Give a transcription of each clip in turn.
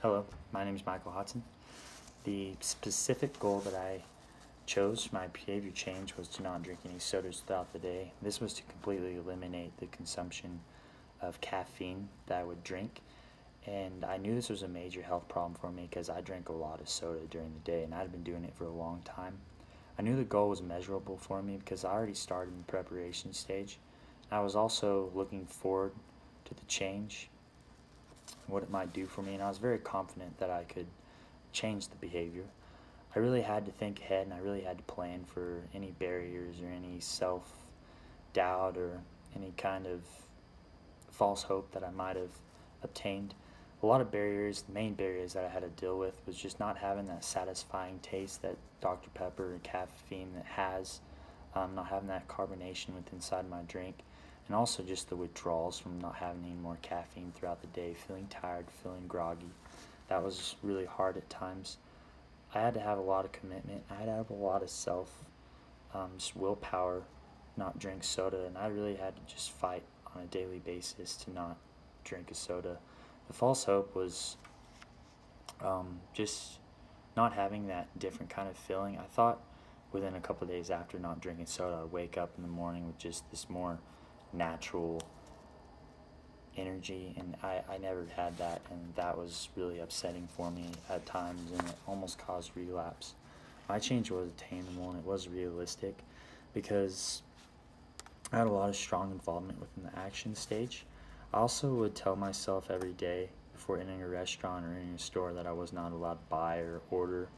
Hello, my name is Michael Hodson. The specific goal that I chose, my behavior change, was to not drink any sodas throughout the day. This was to completely eliminate the consumption of caffeine that I would drink. And I knew this was a major health problem for me because I drank a lot of soda during the day and I'd been doing it for a long time. I knew the goal was measurable for me because I already started in the preparation stage. I was also looking forward to the change, what it might do for me, and I was very confident that I could change the behavior. I really had to think ahead and I really had to plan for any barriers or any self doubt or any kind of false hope that I might have obtained. A lot of barriers, the main barriers that I had to deal with was just not having that satisfying taste that Dr. Pepper and caffeine that has, not having that carbonation with inside my drink, and also just the withdrawals from not having any more caffeine throughout the day, feeling tired, feeling groggy. That was really hard at times. I had to have a lot of commitment. I had to have a lot of self, just willpower, not drink soda, and I really had to just fight on a daily basis to not drink a soda. The false hope was just not having that different kind of feeling. I thought within a couple of days after not drinking soda, I'd wake up in the morning with just this more natural energy, and I never had that, and that was really upsetting for me at times, and it almost caused relapse. My change was attainable and it was realistic because I had a lot of strong involvement within the action stage. I also would tell myself every day before entering a restaurant or entering a store that I was not allowed to buy or order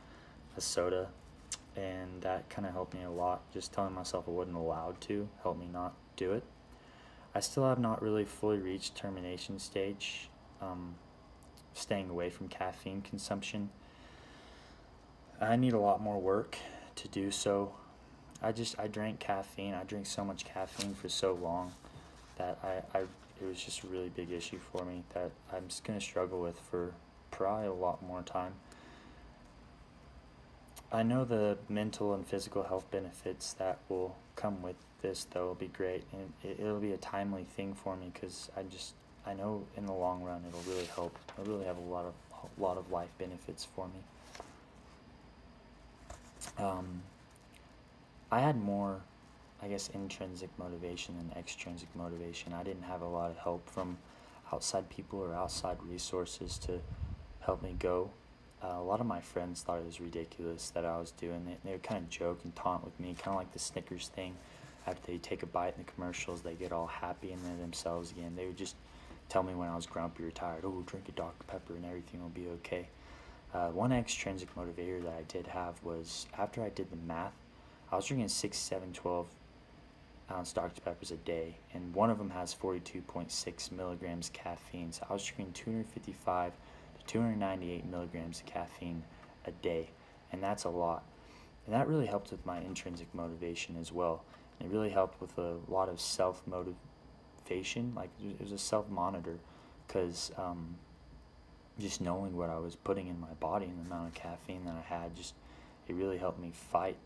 a soda, and that kind of helped me a lot. Just telling myself I wasn't allowed to helped me not do it. I still have not really fully reached termination stage, staying away from caffeine consumption. I need a lot more work to do so. I drank caffeine. I drank so much caffeine for so long that it was just a really big issue for me that I'm just gonna struggle with for probably a lot more time. I know the mental and physical health benefits that will come with this, though, will be great, and it'll be a timely thing for me because I know in the long run it'll really help. It'll really have a lot of life benefits for me. Um, I had more, I guess, intrinsic motivation than extrinsic motivation. I didn't have a lot of help from outside people or outside resources to help me go. A lot of my friends thought it was ridiculous that I was doing it. They would kind of joke and taunt with me, kind of like the Snickers thing. After they take a bite in the commercials, they get all happy and they're themselves again. They would just tell me when I was grumpy or tired, oh, drink a Dr. Pepper and everything will be okay. One extrinsic motivator that I did have was after I did the math, I was drinking 6, 7, 12-ounce Dr. Peppers a day, and one of them has 42.6 milligrams caffeine. So I was drinking 255 to 298 milligrams of caffeine a day, and that's a lot. And that really helped with my intrinsic motivation as well. And it really helped with a lot of self motivation. Like it was a self monitor, because just knowing what I was putting in my body and the amount of caffeine that I had, just it really helped me fight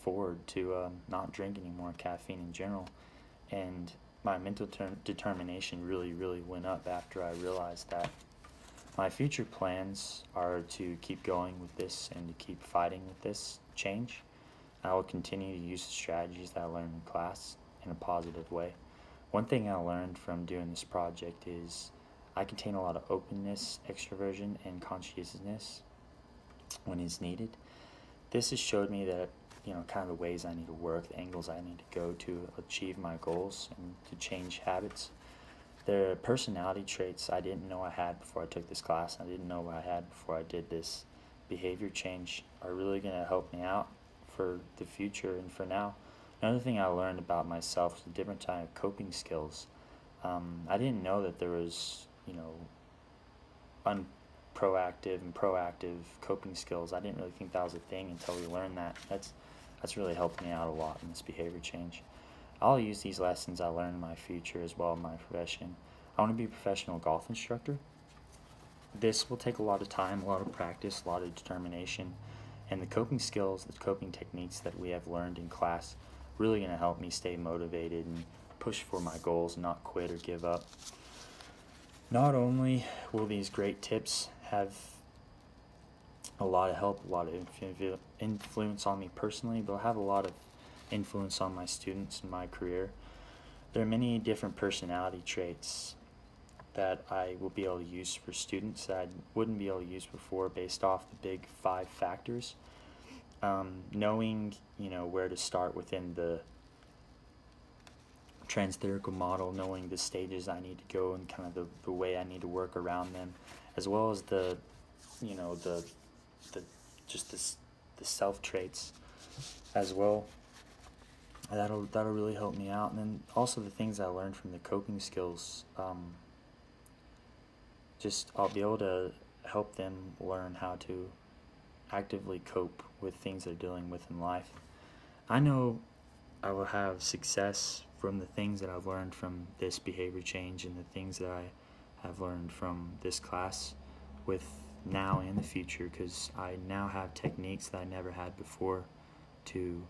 forward to not drink any more caffeine in general. And my mental determination really went up after I realized that. My future plans are to keep going with this and to keep fighting with this change. I will continue to use the strategies that I learned in class in a positive way. One thing I learned from doing this project is I contain a lot of openness, extroversion, and conscientiousness when it's needed. This has showed me that, kind of the ways I need to work, the angles I need to go to achieve my goals and to change habits. The personality traits I didn't know I had before I took this class, I didn't know what I had before I did this behavior change, are really going to help me out for the future and for now. Another thing I learned about myself was a different type of coping skills. I didn't know that there was, unproactive and proactive coping skills. I didn't really think that was a thing until we learned that. That's really helped me out a lot in this behavior change. I'll use these lessons I learned in my future as well in my profession. I want to be a professional golf instructor. This will take a lot of time, a lot of practice, a lot of determination, and the coping skills, the coping techniques that we have learned in class really going to help me stay motivated and push for my goals and not quit or give up. Not only will these great tips have a lot of help, a lot of influence on me personally, but I have a lot of influence on my students in my career. There are many different personality traits that I will be able to use for students that I wouldn't be able to use before based off the big 5 factors. Knowing, where to start within the transtheorical model, knowing the stages I need to go and kind of the way I need to work around them, as well as the just the self traits as well. That'll really help me out, and then also the things I learned from the coping skills. Just I'll be able to help them learn how to actively cope with things they're dealing with in life. I know I will have success from the things that I've learned from this behavior change and the things that I have learned from this class with now and the future, because I now have techniques that I never had before to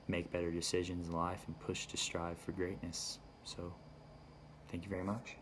make better decisions in life and push to strive for greatness. So, thank you very much.